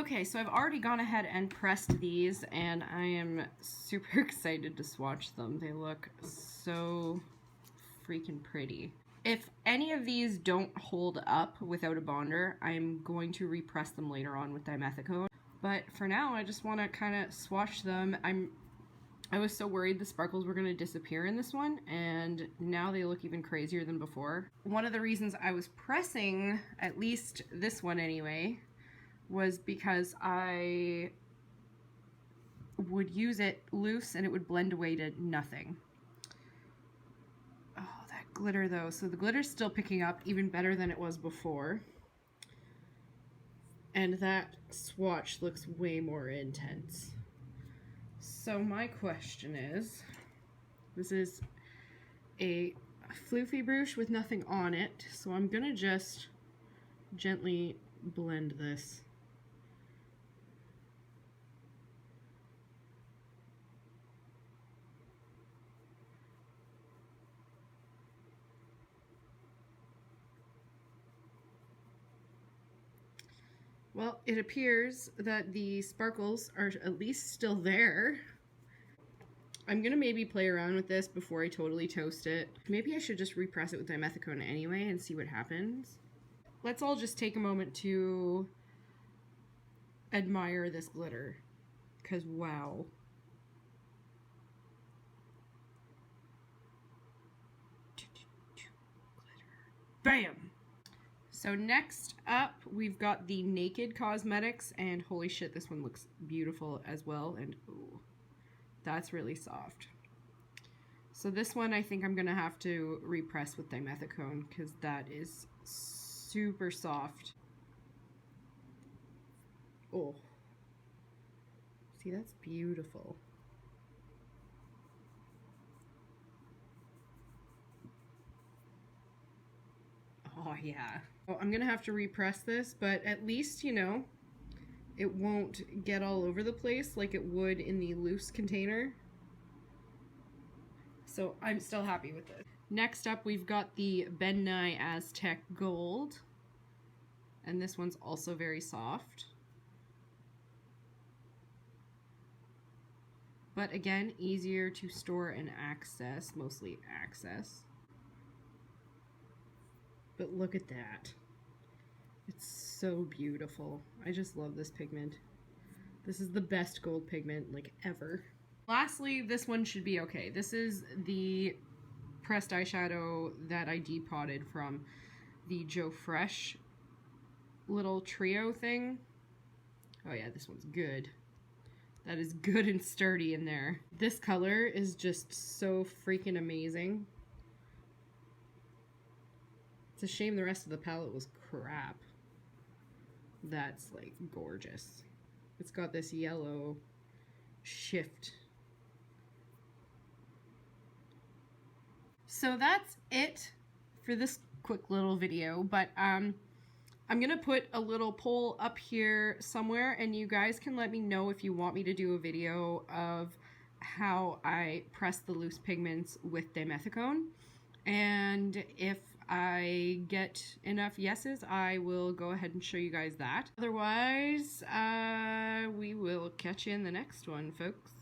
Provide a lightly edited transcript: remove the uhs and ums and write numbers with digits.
Okay, so I've already gone ahead and pressed these, and I am super excited to swatch them. They look so freaking pretty. If any of these don't hold up without a bonder, I'm going to repress them later on with dimethicone. But for now, I just want to kind of swatch them. I was so worried the sparkles were going to disappear in this one, and now they look even crazier than before. One of the reasons I was pressing, at least this one anyway, was because I would use it loose and it would blend away to nothing. Oh, that glitter though. So the glitter's still picking up even better than it was before. And that swatch looks way more intense. So my question is, this is a floofy brush with nothing on it, so I'm gonna just gently blend this. Well, it appears that the sparkles are at least still there. I'm gonna maybe play around with this before I totally toast it. Maybe I should just repress it with dimethicone anyway and see what happens. Let's all just take a moment to admire this glitter, because wow. Bam! So next up, we've got the Naked Cosmetics, and holy shit, this one looks beautiful as well, and ooh, that's really soft. So this one I think I'm gonna have to repress with dimethicone because that is super soft. Oh, see, that's beautiful. Oh yeah. Oh, I'm gonna have to repress this, but at least, you know, it won't get all over the place like it would in the loose container. So I'm still happy with this. Next up, we've got the Ben Nye Aztec Gold. And this one's also very soft. But again, easier to store and access, mostly access. But look at that. It's so beautiful. I just love this pigment. This is the best gold pigment, like, ever. Lastly, this one should be okay. This is the pressed eyeshadow that I depotted from the Joe Fresh little trio thing. Oh yeah, this one's good. That is good and sturdy in there. This color is just so freaking amazing. It's a shame the rest of the palette was crap. That's like gorgeous. It's got this yellow shift. So that's it for this quick little video, but I'm gonna put a little poll up here somewhere, and you guys can let me know if you want me to do a video of how I press the loose pigments with dimethicone. And if I get enough yeses, I will go ahead and show you guys that. Otherwise, we will catch you in the next one, folks.